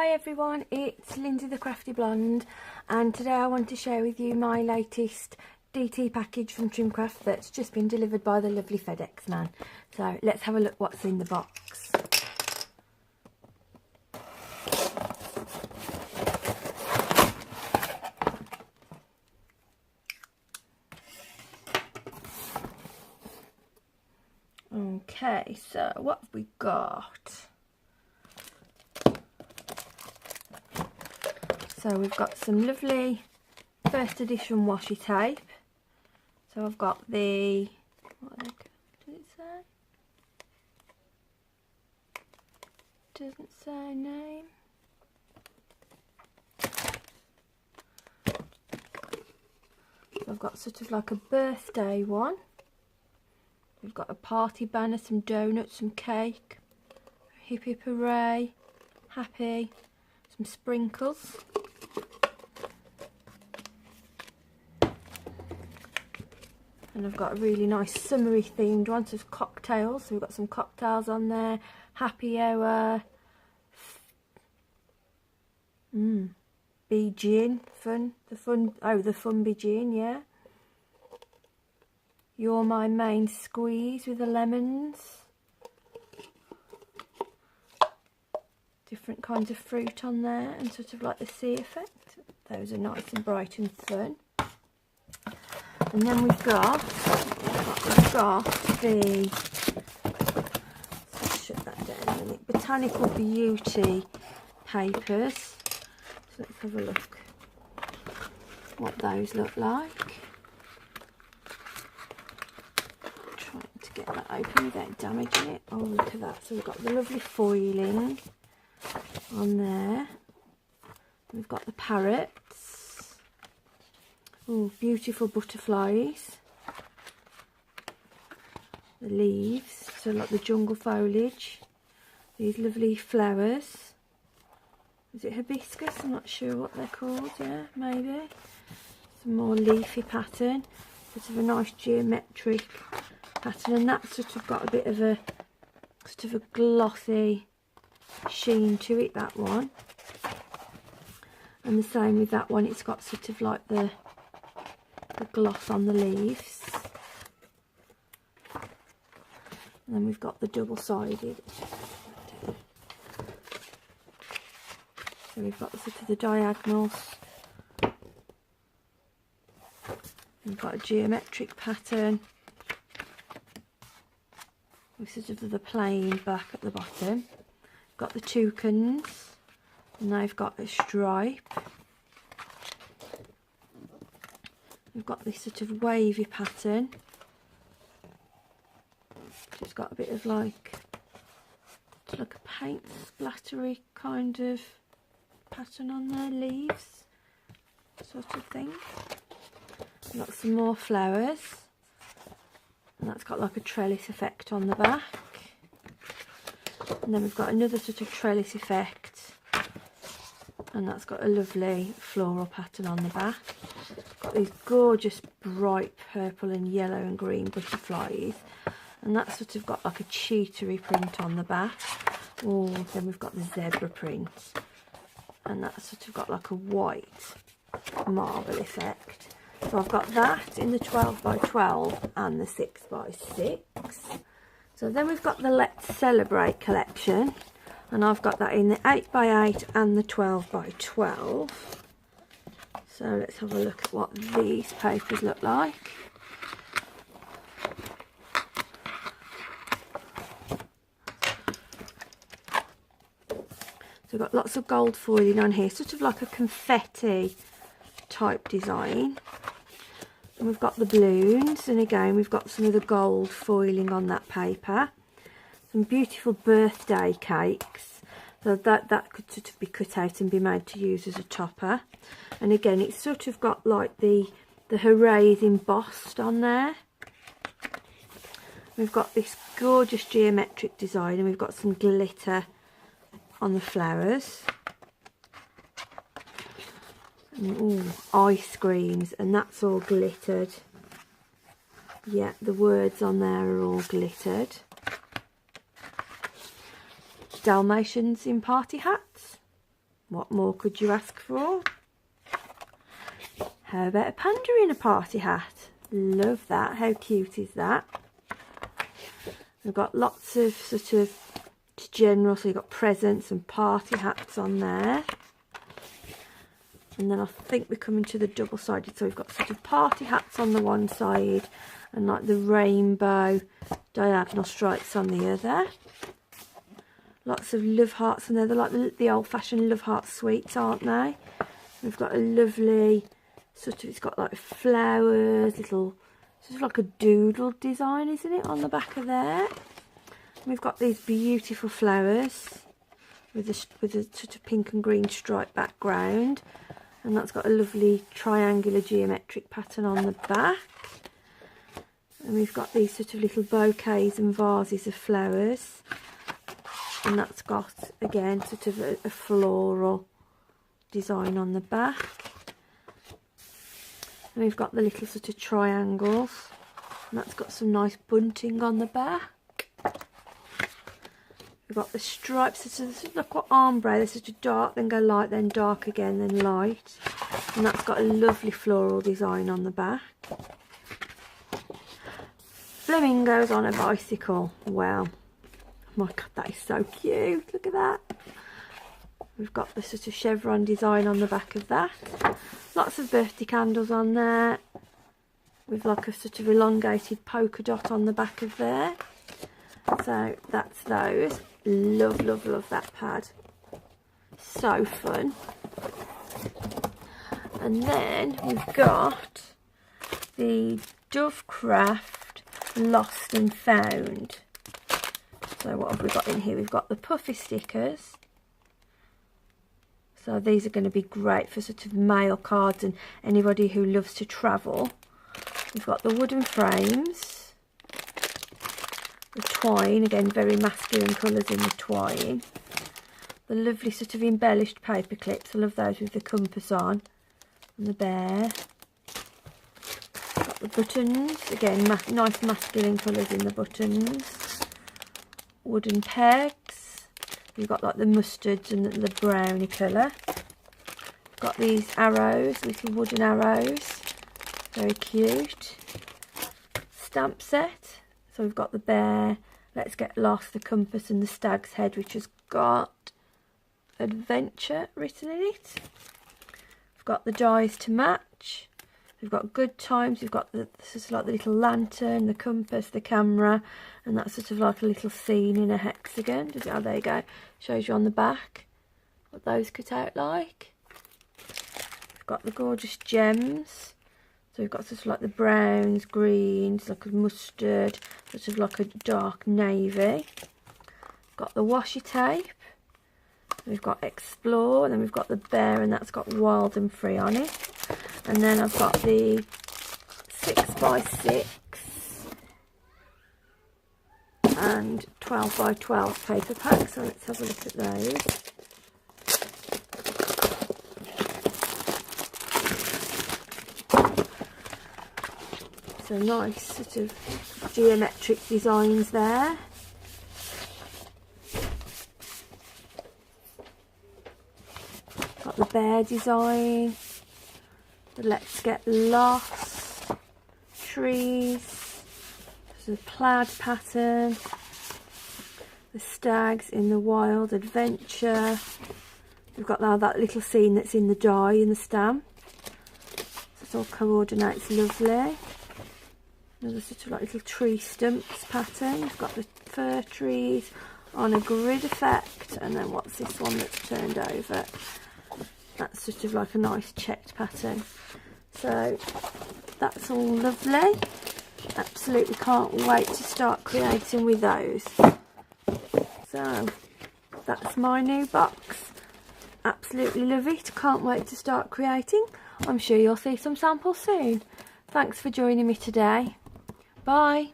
Hi everyone, it's Lindsay the Crafty Blonde, and today I want to share with you my latest DT package from Trimcraft that's just been delivered by the lovely FedEx man. So let's have a look what's in the box. Okay, so what have we got? So we've got some lovely First Edition washi tape. So I've got the, what does it say? Doesn't say name. So I've got sort of like a birthday one. We've got a party banner, some donuts, some cake, hip hip hooray, happy, some sprinkles. And I've got a really nice summery themed one, so cocktails. So we've got some cocktails on there. Happy hour. Bee gin. Fun. The fun bee gin, yeah. You're my main squeeze with the lemons. Different kinds of fruit on there and sort of like the sea effect. Those are nice and bright and fun. And then we've got the, let's shut that down a minute, Botanical Beauty papers. So let's have a look what those look like. Trying to get that open without damaging it. Oh, look at that. So we've got the lovely foiling on there. We've got the parrots. Oh, beautiful butterflies. The leaves, so like the jungle foliage. These lovely flowers. Is it hibiscus? I'm not sure what they're called, yeah, maybe. Some more leafy pattern. Sort of a nice geometric pattern, and that's sort of got a bit of a sort of a glossy sheen to it, that one. And the same with that one, it's got sort of like the gloss on the leaves. And then we've got the double-sided. So we've got sort of the diagonals. We've got a geometric pattern with sort of the plain back at the bottom. We've got the toucans, and they've got a stripe. We've got this sort of wavy pattern. It's got a bit of like a paint splattery kind of pattern on their leaves, sort of thing. We've got some more flowers, and that's got like a trellis effect on the back. And then we've got another sort of trellis effect, and that's got a lovely floral pattern on the back. Got these gorgeous bright purple and yellow and green butterflies, and that's sort of got like a cheatery print on the back. Oh, then we've got the zebra print, and that's sort of got like a white marble effect. So I've got that in the 12 by 12 and the 6 by 6. So then we've got the Let's Celebrate collection, and I've got that in the 8 by 8 and the 12 by 12. So let's have a look at what these papers look like. So we've got lots of gold foiling on here, sort of like a confetti type design. And we've got the balloons, and again we've got some of the gold foiling on that paper. Some beautiful birthday cakes. So that could sort of be cut out and be made to use as a topper. And again, it's sort of got like the hoorays embossed on there. We've got this gorgeous geometric design, and we've got some glitter on the flowers. And, ooh, ice creams, and that's all glittered. Yeah, the words on there are all glittered. Dalmatians in party hats. What more could you ask for? How about a panda in a party hat? Love that. How cute is that? We've got lots of sort of general, so you've got presents and party hats on there. And then I think we're coming to the double-sided, so we've got sort of party hats on the one side and like the rainbow diagonal stripes on the other. Lots of love hearts on there. They're like the old-fashioned love heart sweets, aren't they? We've got a lovely sort of, it's got like flowers, little, sort of like a doodle design, isn't it, on the back of there. We've got these beautiful flowers with a sort of pink and green striped background, and that's got a lovely triangular geometric pattern on the back. And we've got these sort of little bouquets and vases of flowers, and that's got again sort of a floral design on the back. And we've got the little sort of triangles, and that's got some nice bunting on the back. We've got the stripes, sort of look what ombre, they're sort of dark, then go light, then dark again, then light. And that's got a lovely floral design on the back. Flamingos on a bicycle. Wow. Oh my god, that is so cute. Look at that. We've got the sort of chevron design on the back of that. Lots of birthday candles on there, with like a sort of elongated polka dot on the back of there. So that's those. Love, love, love that pad. So fun. And then we've got the Dovecraft Lost and Found. So what have we got in here? We've got the puffy stickers. So these are going to be great for sort of mail cards and anybody who loves to travel. We've got the wooden frames. The twine, again very masculine colours in the twine. The lovely sort of embellished paper clips, I love those with the compass on. And the bear. Got the buttons, again nice masculine colours in the buttons. Wooden pegs. You've got like the mustards and the browny colour. Got these arrows, little wooden arrows. Very cute. Stamp set. So we've got the bear, Let's Get Lost, the compass and the stag's head, which has got adventure written in it. We've got the dies to match. We've got good times. We've got the sort of like the little lantern, the compass, the camera, and that's sort of like a little scene in a hexagon. Oh, there you go. Shows you on the back what those cut out like. We've got the gorgeous gems. So we've got sort of like the browns, greens, like a mustard, sort of like a dark navy. Got the washi tape. We've got Explore, and then we've got the bear, and that's got Wild and Free on it. And then I've got the 6x6 and 12x12 paper pack. So let's have a look at those. So nice sort of geometric designs there. Got the bear design, the Let's Get Lost, trees, the plaid pattern, the stags in the wild adventure. We've got now that little scene that's in the die in the stamp. So it all coordinates lovely. Another sort of like little tree stumps pattern. We've got the fir trees on a grid effect, and then what's this one that's turned over? That's sort of like a nice checked pattern. So that's all lovely. Absolutely can't wait to start creating with those. So that's my new box. Absolutely love it. Can't wait to start creating. I'm sure you'll see some samples soon. Thanks for joining me today. Bye.